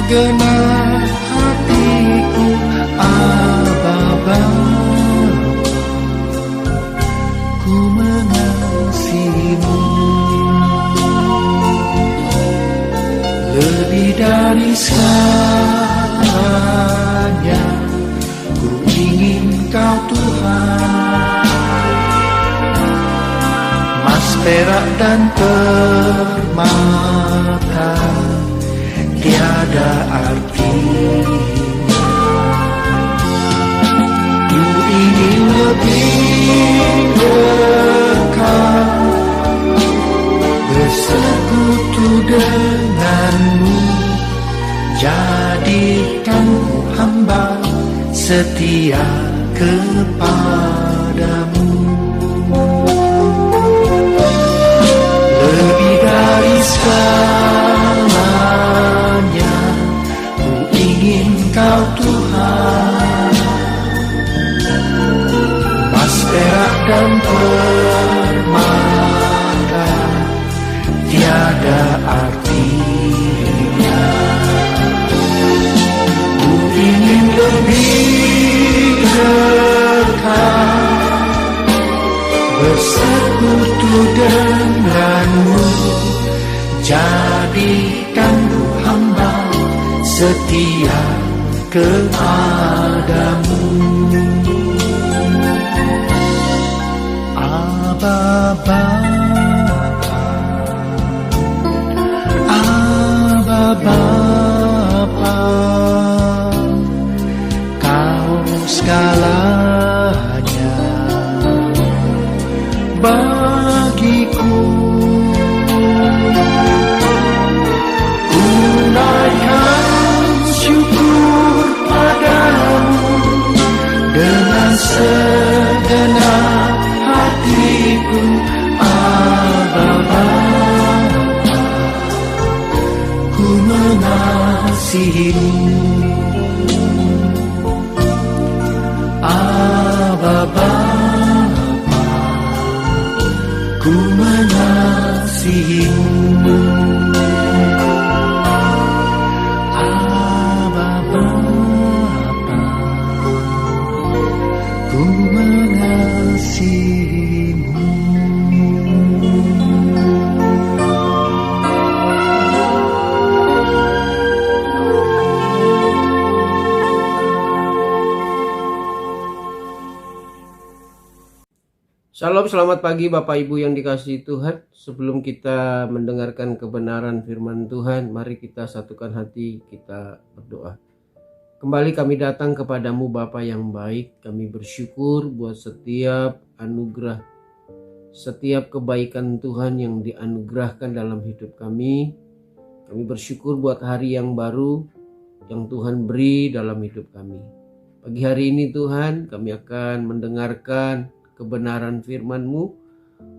genap hatiku, Aba Bapa, ku mengasihimu. Lebih dari segalanya, ku ingin Kau Tuhan. Mas, perak dan permata tiada artinya. Ku ingin lebih dekat bersekutu denganmu. Jadikanku hamba setia kepadamu. Lebih dari segalanya, ku ingin Kau Tuhan. Mas, perak dan permata tiada artinya. Ku ingin lebih dekat bersekutu denganmu. Jadikanku hamba setia kepadamu. Aba Bapa, Aba Bapa, Kau segalanya bagiku. Ku naikkan syukur padamu dengan segenap hatiku, Aba Bapa, ku mengasihimu. Aba Bapa, ku mengasihimu. Aba Bapa, ku mengasihimu. Shalom, selamat pagi Bapak Ibu yang dikasihi Tuhan. Sebelum kita mendengarkan kebenaran firman Tuhan, mari kita satukan hati, kita berdoa. Kembali kami datang kepadamu Bapa yang baik. Kami bersyukur buat setiap anugerah, setiap kebaikan Tuhan yang dianugerahkan dalam hidup kami. Kami bersyukur buat hari yang baru yang Tuhan beri dalam hidup kami. Pagi hari ini Tuhan, kami akan mendengarkan kebenaran firman-Mu.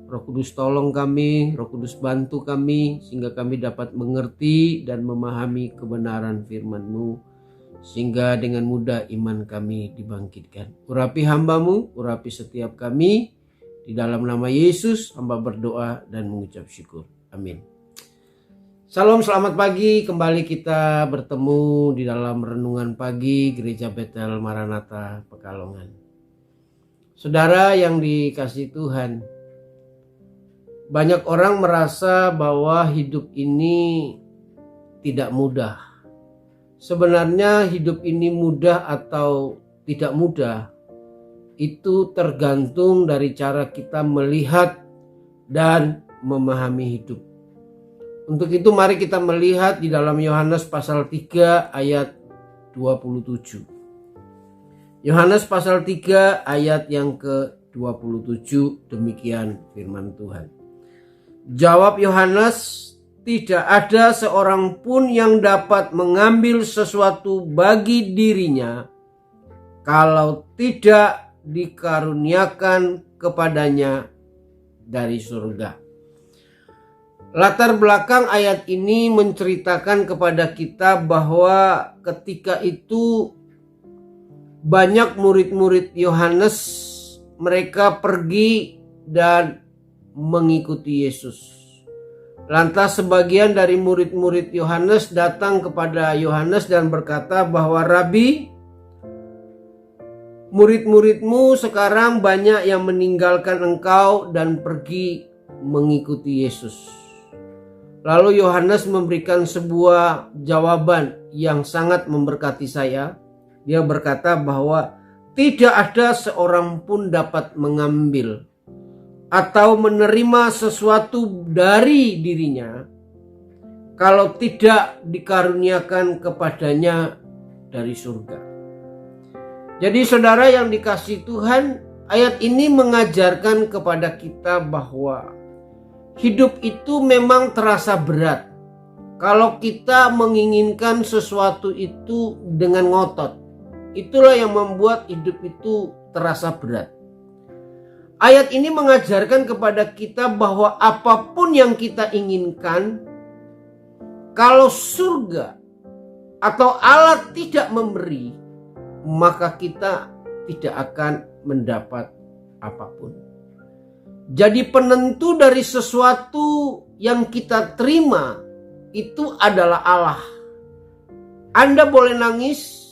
Roh Kudus tolong kami, Roh Kudus bantu kami sehingga kami dapat mengerti dan memahami kebenaran firman-Mu, sehingga dengan mudah iman kami dibangkitkan. Urapi hamba-Mu, urapi setiap kami, di dalam nama Yesus hamba berdoa dan mengucap syukur. Amin. Salam, selamat pagi. Kembali kita bertemu di dalam renungan pagi Gereja Betel Maranatha Pekalongan. Saudara yang dikasihi Tuhan, banyak orang merasa bahwa hidup ini tidak mudah. Sebenarnya hidup ini mudah atau tidak mudah, itu tergantung dari cara kita melihat dan memahami hidup. Untuk itu mari kita melihat di dalam Yohanes pasal 3 ayat 27. Yohanes pasal 3 ayat yang ke-27, demikian firman Tuhan. Jawab Yohanes, tidak ada seorang pun yang dapat mengambil sesuatu bagi dirinya kalau tidak dikaruniakan kepadanya dari surga. Latar belakang ayat ini menceritakan kepada kita bahwa ketika itu banyak murid-murid Yohanes, mereka pergi dan mengikuti Yesus. Lantas sebagian dari murid-murid Yohanes datang kepada Yohanes dan berkata bahwa, "Rabi, murid-muridmu sekarang banyak yang meninggalkan engkau dan pergi mengikuti Yesus." Lalu Yohanes memberikan sebuah jawaban yang sangat memberkati saya. Dia berkata bahwa tidak ada seorang pun dapat mengambil atau menerima sesuatu dari dirinya kalau tidak dikaruniakan kepadanya dari surga. Jadi saudara yang dikasihi Tuhan, ayat ini mengajarkan kepada kita bahwa hidup itu memang terasa berat kalau kita menginginkan sesuatu itu dengan ngotot. Itulah yang membuat hidup itu terasa berat. Ayat ini mengajarkan kepada kita bahwa apapun yang kita inginkan, kalau surga atau Allah tidak memberi, maka kita tidak akan mendapat apapun. Jadi penentu dari sesuatu yang kita terima itu adalah Allah. Anda boleh nangis,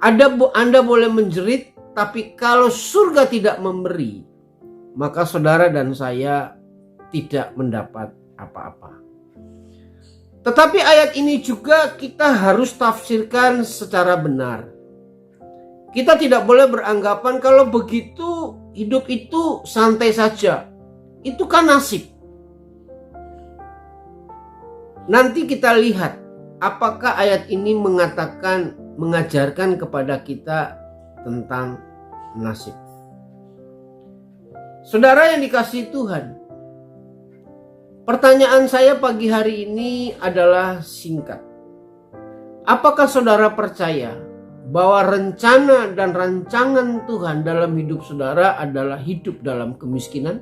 Anda boleh menjerit, tapi kalau surga tidak memberi, maka saudara dan saya tidak mendapat apa-apa. Tetapi ayat ini juga kita harus tafsirkan secara benar. Kita tidak boleh beranggapan kalau begitu hidup itu santai saja. Itu kan nasib. Nanti kita lihat apakah ayat ini mengajarkan kepada kita tentang nasib. Saudara yang dikasihi Tuhan, pertanyaan saya pagi hari ini adalah singkat. Apakah saudara percaya bahwa rencana dan rancangan Tuhan dalam hidup saudara adalah hidup dalam kemiskinan?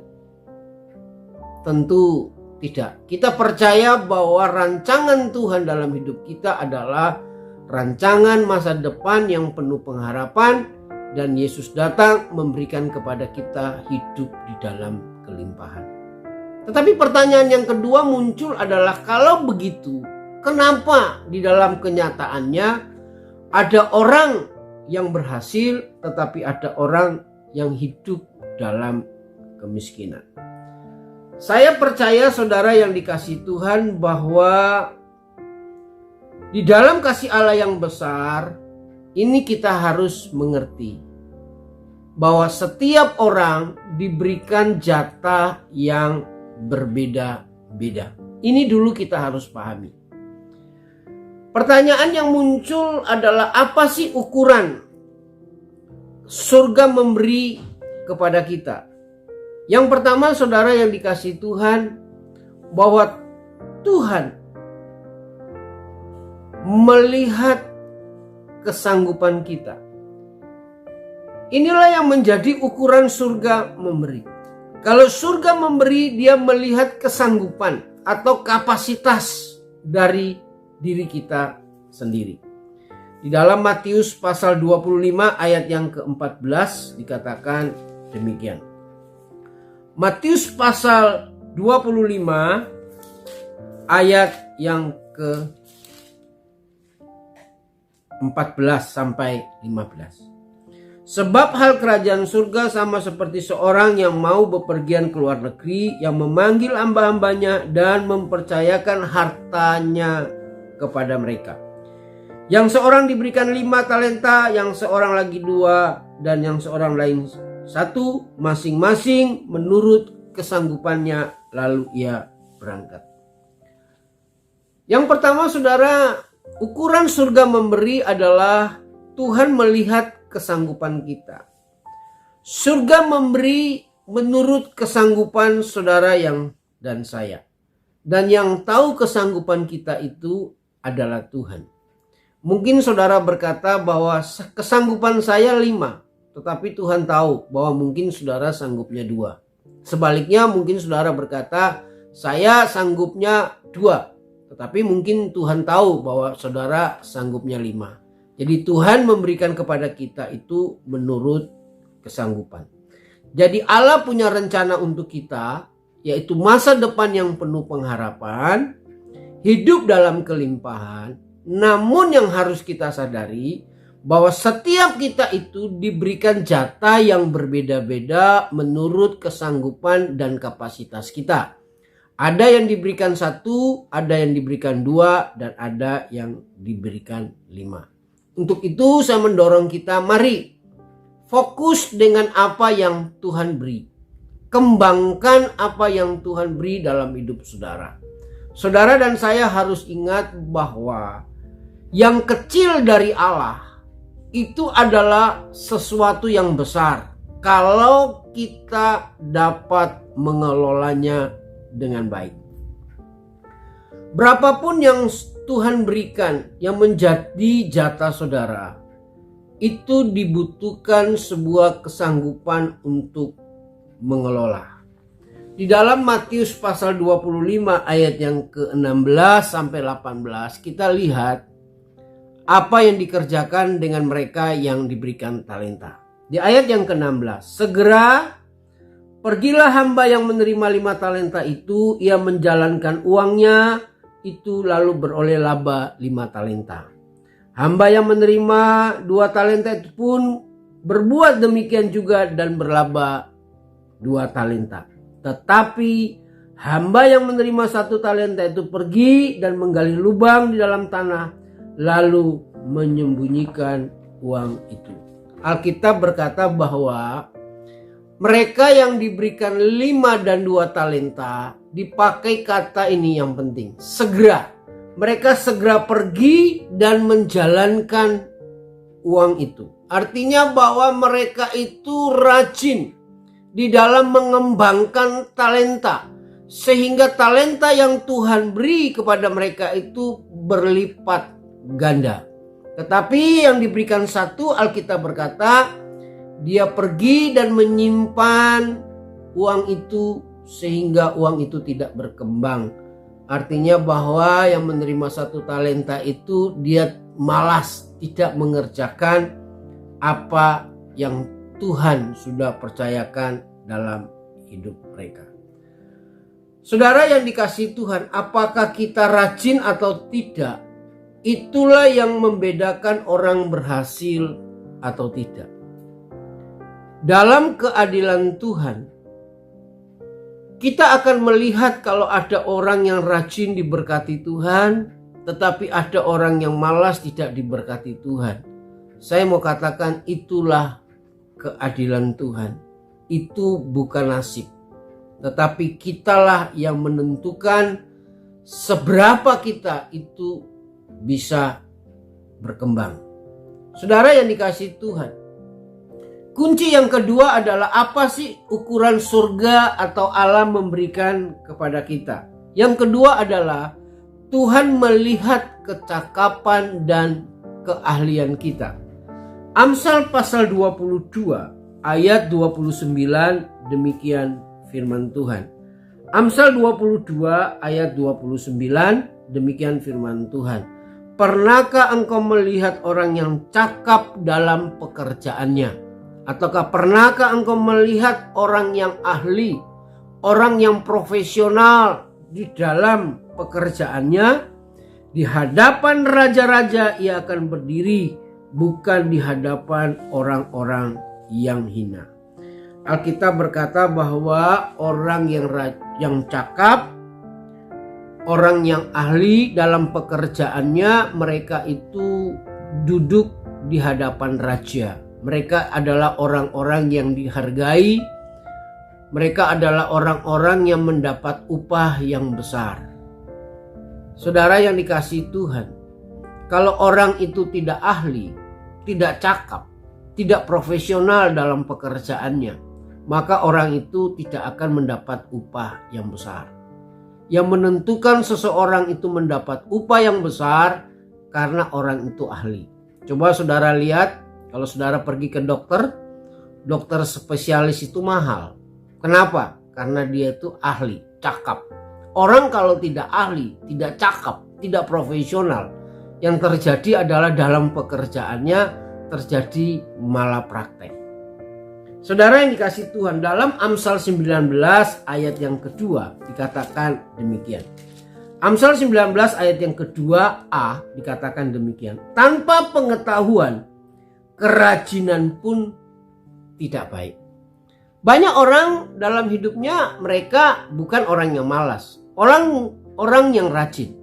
Tentu tidak. Kita percaya bahwa rancangan Tuhan dalam hidup kita adalah rancangan masa depan yang penuh pengharapan, dan Yesus datang memberikan kepada kita hidup di dalam kelimpahan. Tetapi pertanyaan yang kedua muncul adalah, kalau begitu, kenapa di dalam kenyataannya ada orang yang berhasil tetapi ada orang yang hidup dalam kemiskinan? Saya percaya saudara yang dikasihi Tuhan bahwa di dalam kasih Allah yang besar, ini kita harus mengerti bahwa setiap orang diberikan jatah yang berbeda-beda. Ini dulu kita harus pahami. Pertanyaan yang muncul adalah, apa sih ukuran surga memberi kepada kita? Yang pertama saudara yang dikasihi Tuhan, bahwa Tuhan melihat kesanggupan kita. Inilah yang menjadi ukuran surga memberi. Kalau surga memberi, dia melihat kesanggupan atau kapasitas dari diri kita sendiri. Di dalam Matius pasal 25 ayat yang ke-14 dikatakan demikian. Matius pasal 25 ayat yang ke-14 sampai 15. Sebab hal kerajaan surga sama seperti seorang yang mau bepergian ke luar negeri, yang memanggil hamba-hambanya dan mempercayakan hartanya kepada mereka. Yang seorang diberikan 5 talenta, yang seorang lagi 2, dan yang seorang lain 1, masing-masing menurut kesanggupannya, lalu ia berangkat. Yang pertama saudara, ukuran surga memberi adalah Tuhan melihat kesanggupan kita. Surga memberi menurut kesanggupan saudara dan saya. Dan yang tahu kesanggupan kita itu adalah Tuhan. Mungkin saudara berkata bahwa kesanggupan saya 5, tetapi Tuhan tahu bahwa mungkin saudara sanggupnya 2. Sebaliknya mungkin saudara berkata, saya sanggupnya 2, tetapi mungkin Tuhan tahu bahwa saudara sanggupnya 5. Jadi Tuhan memberikan kepada kita itu menurut kesanggupan. Jadi Allah punya rencana untuk kita, yaitu masa depan yang penuh pengharapan, hidup dalam kelimpahan. Namun yang harus kita sadari bahwa setiap kita itu diberikan jatah yang berbeda-beda menurut kesanggupan dan kapasitas kita. Ada yang diberikan 1, ada yang diberikan 2, dan ada yang diberikan 5. Untuk itu saya mendorong kita, mari fokus dengan apa yang Tuhan beri. Kembangkan apa yang Tuhan beri dalam hidup saudara. Saudara dan saya harus ingat bahwa yang kecil dari Allah itu adalah sesuatu yang besar kalau kita dapat mengelolanya dengan baik. Berapapun yang Tuhan berikan yang menjadi jatah saudara, itu dibutuhkan sebuah kesanggupan untuk mengelola. Di dalam Matius pasal 25 ayat yang ke-16 sampai 18 kita lihat apa yang dikerjakan dengan mereka yang diberikan talenta. Di ayat yang ke-16, segera pergilah hamba yang menerima 5 talenta itu, ia menjalankan uangnya itu lalu beroleh laba 5 talenta. Hamba yang menerima 2 talenta itu pun berbuat demikian juga dan berlaba 2 talenta. Tetapi hamba yang menerima 1 talenta itu pergi dan menggali lubang di dalam tanah lalu menyembunyikan uang itu. Alkitab berkata bahwa mereka yang diberikan 5 dan 2 talenta dipakai kata ini yang penting, segera. Mereka segera pergi dan menjalankan uang itu. Artinya bahwa mereka itu rajin di dalam mengembangkan talenta, sehingga talenta yang Tuhan beri kepada mereka itu berlipat ganda. Tetapi yang diberikan 1, Alkitab berkata dia pergi dan menyimpan uang itu sehingga uang itu tidak berkembang. Artinya bahwa yang menerima 1 talenta itu dia malas, tidak mengerjakan apa yang Tuhan sudah percayakan dalam hidup mereka. Saudara yang dikasihi Tuhan, apakah kita rajin atau tidak? Itulah yang membedakan orang berhasil atau tidak. Dalam keadilan Tuhan, kita akan melihat kalau ada orang yang rajin diberkati Tuhan, tetapi ada orang yang malas tidak diberkati Tuhan. Saya mau katakan itulah keadilan Tuhan. Itu bukan nasib, tetapi kitalah yang menentukan seberapa kita itu bisa berkembang. Saudara yang dikasihi Tuhan, kunci yang kedua adalah apa sih ukuran surga atau Allah memberikan kepada kita. Yang kedua adalah Tuhan melihat kecakapan dan keahlian kita. Amsal pasal 22 ayat 29 demikian firman Tuhan. Amsal 22 ayat 29 demikian firman Tuhan. Pernahkah engkau melihat orang yang cakap dalam pekerjaannya? Ataukah pernahkah engkau melihat orang yang ahli, orang yang profesional di dalam pekerjaannya? Di hadapan raja-raja ia akan berdiri, bukan di hadapan orang-orang yang hina. Alkitab berkata bahwa orang yang cakap, orang yang ahli dalam pekerjaannya, mereka itu duduk di hadapan raja. Mereka adalah orang-orang yang dihargai. Mereka adalah orang-orang yang mendapat upah yang besar. Saudara yang dikasihi Tuhan, kalau orang itu tidak ahli, tidak cakap, tidak profesional dalam pekerjaannya, maka orang itu tidak akan mendapat upah yang besar. Yang menentukan seseorang itu mendapat upah yang besar karena orang itu ahli. Coba saudara lihat, kalau saudara pergi ke dokter spesialis itu mahal. Kenapa? Karena dia itu ahli, cakap. Orang kalau tidak ahli, tidak cakap, tidak profesional, yang terjadi adalah dalam pekerjaannya terjadi malapraktek. Saudara yang dikasihi Tuhan, dalam Amsal 19 ayat yang kedua dikatakan demikian. Amsal 19 ayat yang kedua A dikatakan demikian. Tanpa pengetahuan, kerajinan pun tidak baik. Banyak orang dalam hidupnya mereka bukan orang yang malas, orang yang rajin.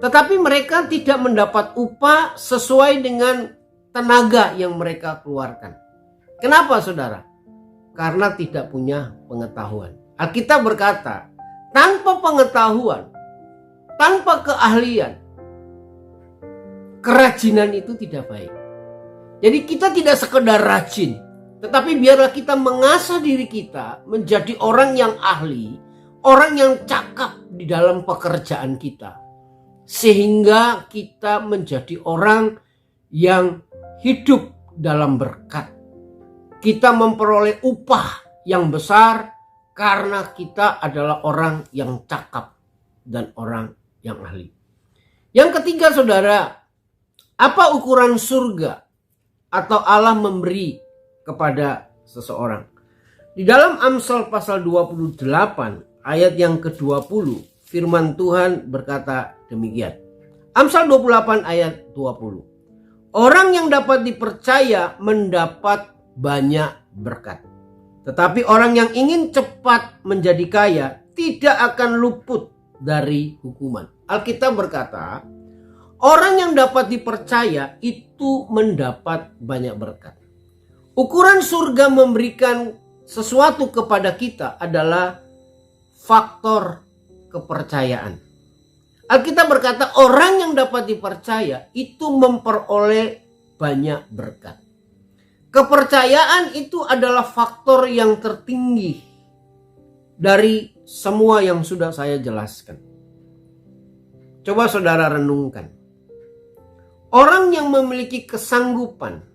Tetapi mereka tidak mendapat upah sesuai dengan tenaga yang mereka keluarkan. Kenapa saudara? Karena tidak punya pengetahuan. Alkitab berkata, tanpa pengetahuan, tanpa keahlian, kerajinan itu tidak baik. Jadi kita tidak sekedar rajin, tetapi biarlah kita mengasah diri kita menjadi orang yang ahli, orang yang cakap di dalam pekerjaan kita. Sehingga kita menjadi orang yang hidup dalam berkat. Kita memperoleh upah yang besar karena kita adalah orang yang cakap dan orang yang ahli. Yang ketiga saudara, apa ukuran surga atau Allah memberi kepada seseorang? Di dalam Amsal pasal 28 ayat yang ke-20 firman Tuhan berkata demikian. Amsal 28 ayat 20. Orang yang dapat dipercaya mendapat banyak berkat. Tetapi orang yang ingin cepat menjadi kaya tidak akan luput dari hukuman. Alkitab berkata, orang yang dapat dipercaya itu mendapat banyak berkat. Ukuran surga memberikan sesuatu kepada kita adalah faktor kepercayaan. Alkitab berkata orang yang dapat dipercaya itu memperoleh banyak berkat. Kepercayaan itu adalah faktor yang tertinggi dari semua yang sudah saya jelaskan. Coba saudara renungkan. Orang yang memiliki kesanggupan,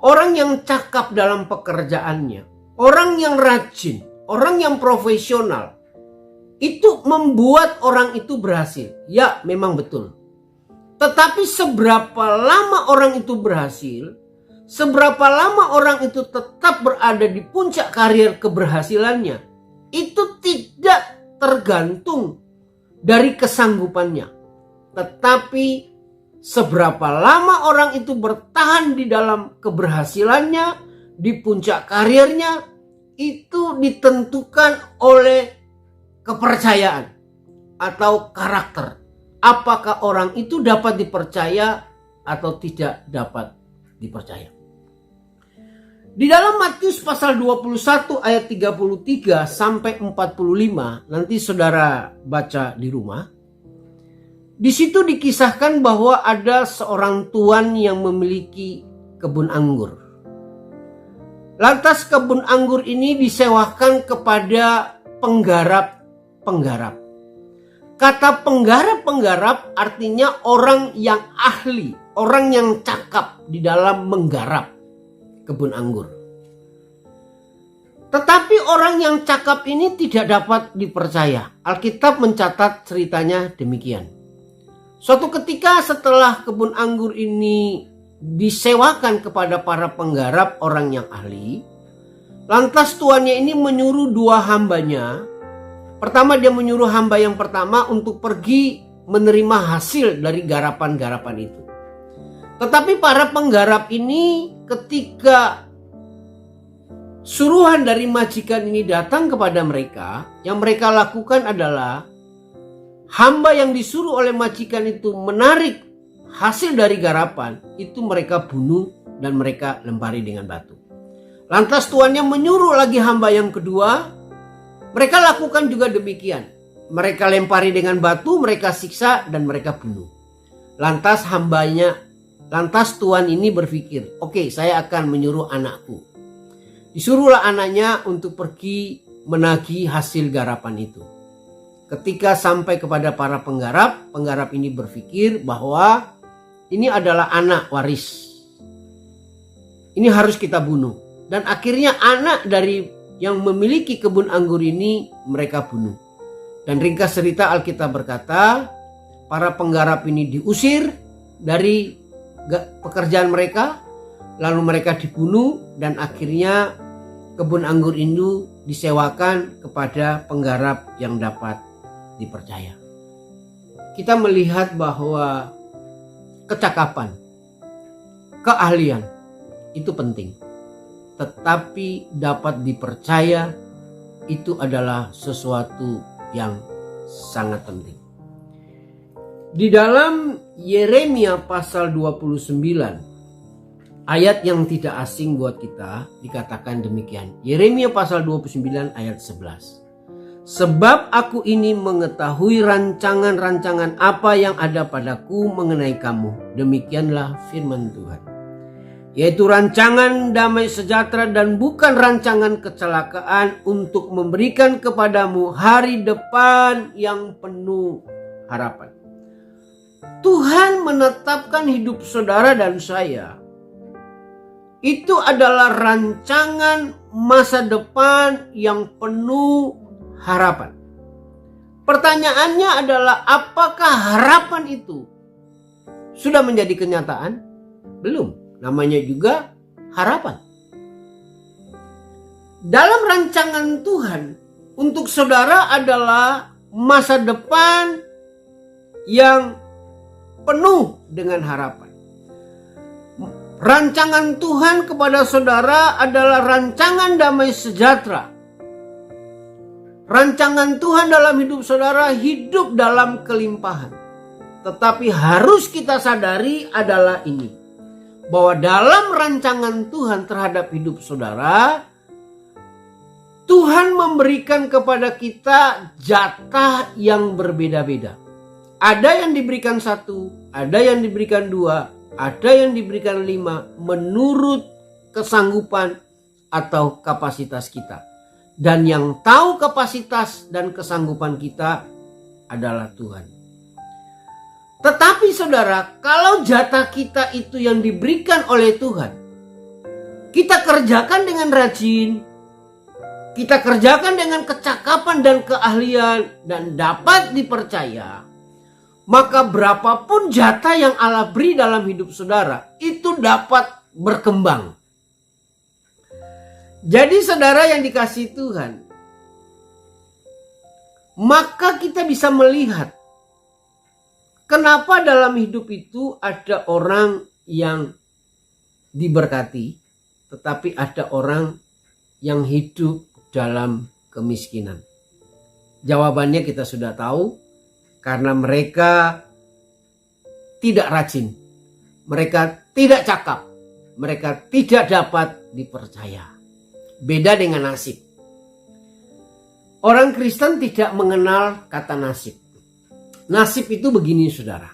orang yang cakap dalam pekerjaannya, orang yang rajin, orang yang profesional, itu membuat orang itu berhasil. Ya, memang betul. Tetapi seberapa lama orang itu berhasil, seberapa lama orang itu tetap berada di puncak karir keberhasilannya, itu tidak tergantung dari kesanggupannya. Tetapi seberapa lama orang itu bertahan di dalam keberhasilannya, di puncak karirnya, itu ditentukan oleh kepercayaan atau karakter. Apakah orang itu dapat dipercaya atau tidak dapat dipercaya. Di dalam Matius pasal 21 ayat 33 sampai 45, nanti saudara baca di rumah. Di situ dikisahkan bahwa ada seorang tuan yang memiliki kebun anggur. Lantas kebun anggur ini disewakan kepada penggarap-penggarap. Kata penggarap-penggarap artinya orang yang ahli, orang yang cakap di dalam menggarap kebun anggur. Tetapi orang yang cakap ini tidak dapat dipercaya. Alkitab mencatat ceritanya demikian. Suatu ketika setelah kebun anggur ini disewakan kepada para penggarap orang yang ahli, lantas tuannya ini menyuruh dua hambanya. Pertama dia menyuruh hamba yang pertama untuk pergi menerima hasil dari garapan-garapan itu. Tetapi para penggarap ini ketika suruhan dari majikan ini datang kepada mereka, yang mereka lakukan adalah hamba yang disuruh oleh majikan itu menarik hasil dari garapan, itu mereka bunuh dan mereka lempari dengan batu. Lantas tuannya menyuruh lagi hamba yang kedua, mereka lakukan juga demikian. Mereka lempari dengan batu, mereka siksa dan mereka bunuh. Lantas tuan ini berpikir, oke, saya akan menyuruh anakku. Disuruhlah anaknya untuk pergi menagih hasil garapan itu. Ketika sampai kepada para penggarap ini berpikir bahwa ini adalah anak waris. Ini harus kita bunuh. Dan akhirnya anak dari yang memiliki kebun anggur ini mereka bunuh. Dan ringkas cerita Alkitab berkata, para penggarap ini diusir dari pekerjaan mereka, lalu mereka dibunuh dan akhirnya kebun anggur itu disewakan kepada penggarap yang dapat dipercaya. Kita melihat bahwa kecakapan, keahlian itu penting. Tetapi dapat dipercaya itu adalah sesuatu yang sangat penting. Di dalam Yeremia pasal 29 ayat yang tidak asing buat kita dikatakan demikian. Yeremia pasal 29 ayat 11. Sebab aku ini mengetahui rancangan-rancangan apa yang ada padaku mengenai kamu. Demikianlah firman Tuhan. Yaitu rancangan damai sejahtera dan bukan rancangan kecelakaan, untuk memberikan kepadamu hari depan yang penuh harapan. Tuhan menetapkan hidup saudara dan saya. Itu adalah rancangan masa depan yang penuh harapan. Pertanyaannya adalah, apakah harapan itu sudah menjadi kenyataan? Belum. Namanya juga harapan. Dalam rancangan Tuhan untuk saudara adalah masa depan yang penuh dengan harapan. Rancangan Tuhan kepada saudara adalah rancangan damai sejahtera. Rancangan Tuhan dalam hidup saudara hidup dalam kelimpahan. Tetapi harus kita sadari adalah ini, bahwa dalam rancangan Tuhan terhadap hidup saudara, Tuhan memberikan kepada kita jatah yang berbeda-beda. Ada yang diberikan 1, ada yang diberikan 2, ada yang diberikan 5 menurut kesanggupan atau kapasitas kita. Dan yang tahu kapasitas dan kesanggupan kita adalah Tuhan. Tetapi saudara, kalau jatah kita itu yang diberikan oleh Tuhan, kita kerjakan dengan rajin, kita kerjakan dengan kecakapan dan keahlian, dan dapat dipercaya, maka berapapun jatah yang Allah beri dalam hidup saudara, itu dapat berkembang. Jadi saudara yang dikasihi Tuhan, maka kita bisa melihat kenapa dalam hidup itu ada orang yang diberkati, tetapi ada orang yang hidup dalam kemiskinan. Jawabannya kita sudah tahu, karena mereka tidak rajin, mereka tidak cakap, mereka tidak dapat dipercaya. Beda dengan nasib. Orang Kristen tidak mengenal kata nasib. Nasib itu begini saudara.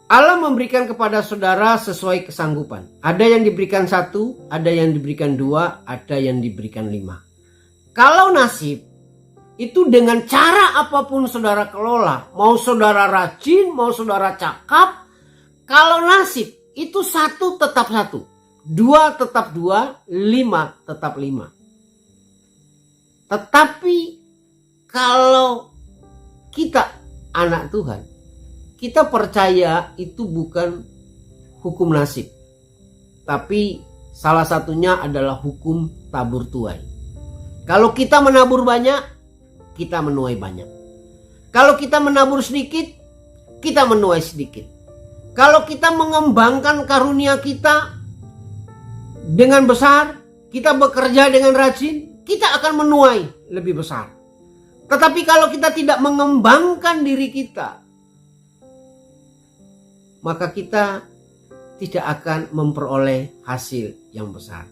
Allah memberikan kepada saudara sesuai kesanggupan. Ada yang diberikan 1, ada yang diberikan 2, ada yang diberikan 5. Kalau nasib itu dengan cara apapun saudara kelola, mau saudara rajin, mau saudara cakap, kalau nasib itu 1 tetap 1, 2 tetap 2, 5 tetap 5. Tetapi kalau kita anak Tuhan, kita percaya itu bukan hukum nasib, tapi salah satunya adalah hukum tabur tuai. Kalau kita menabur banyak, kita menuai banyak. Kalau kita menabur sedikit, kita menuai sedikit. Kalau kita mengembangkan karunia kita dengan besar, kita bekerja dengan rajin, kita akan menuai lebih besar. Tetapi kalau kita tidak mengembangkan diri kita, maka kita tidak akan memperoleh hasil yang besar.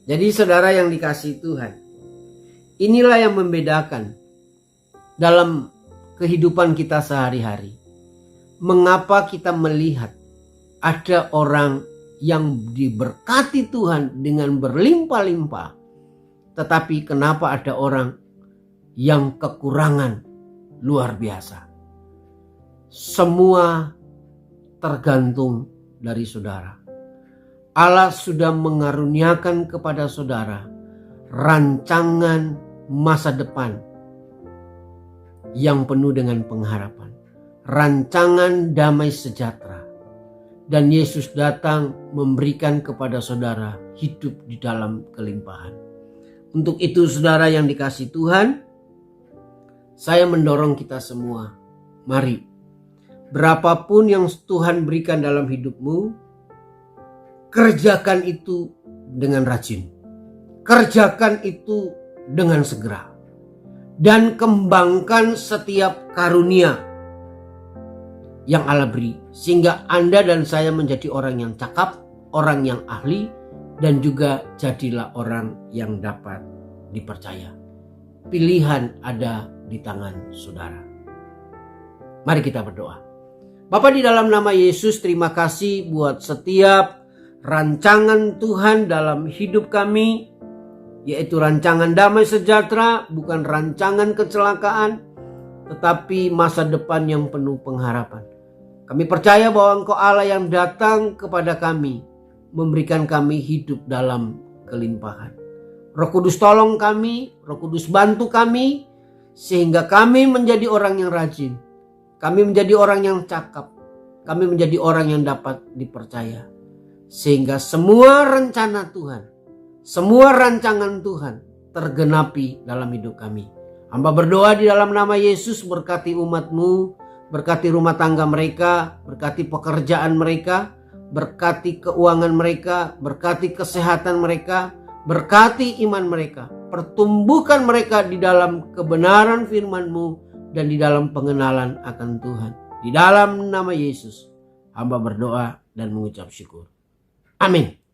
Jadi saudara yang dikasihi Tuhan, inilah yang membedakan dalam kehidupan kita sehari-hari. Mengapa kita melihat ada orang yang diberkati Tuhan dengan berlimpah-limpah, tetapi kenapa ada orang yang kekurangan luar biasa? Semua tergantung dari saudara. Allah sudah mengaruniakan kepada saudara rancangan masa depan yang penuh dengan pengharapan, rancangan damai sejahtera. dan Yesus datang memberikan kepada saudara hidup di dalam kelimpahan. Untuk itu saudara yang dikasihi Tuhan, saya mendorong kita semua, mari, berapapun yang Tuhan berikan dalam hidupmu, kerjakan itu dengan rajin. Kerjakan itu dengan segera. Dan kembangkan setiap karunia yang Allah beri, sehingga Anda dan saya menjadi orang yang cakap, orang yang ahli, dan juga jadilah orang yang dapat dipercaya. Pilihan ada di tangan saudara. Mari kita berdoa. Bapa, di dalam nama Yesus, terima kasih buat setiap rancangan Tuhan dalam hidup kami, yaitu rancangan damai sejahtera, bukan rancangan kecelakaan, tetapi masa depan yang penuh pengharapan. Kami percaya bahwa Engkau Allah yang datang kepada kami, memberikan kami hidup dalam kelimpahan. Roh Kudus tolong kami, Roh Kudus bantu kami, sehingga kami menjadi orang yang rajin. Kami menjadi orang yang cakap. Kami menjadi orang yang dapat dipercaya. Sehingga semua rencana Tuhan, semua rancangan Tuhan tergenapi dalam hidup kami. Hamba berdoa di dalam nama Yesus, berkati umat-Mu, berkati rumah tangga mereka, berkati pekerjaan mereka, berkati keuangan mereka, berkati kesehatan mereka, berkati iman mereka. Pertumbuhkan mereka di dalam kebenaran firman-Mu dan di dalam pengenalan akan Tuhan. Di dalam nama Yesus, hamba berdoa dan mengucap syukur. Amin.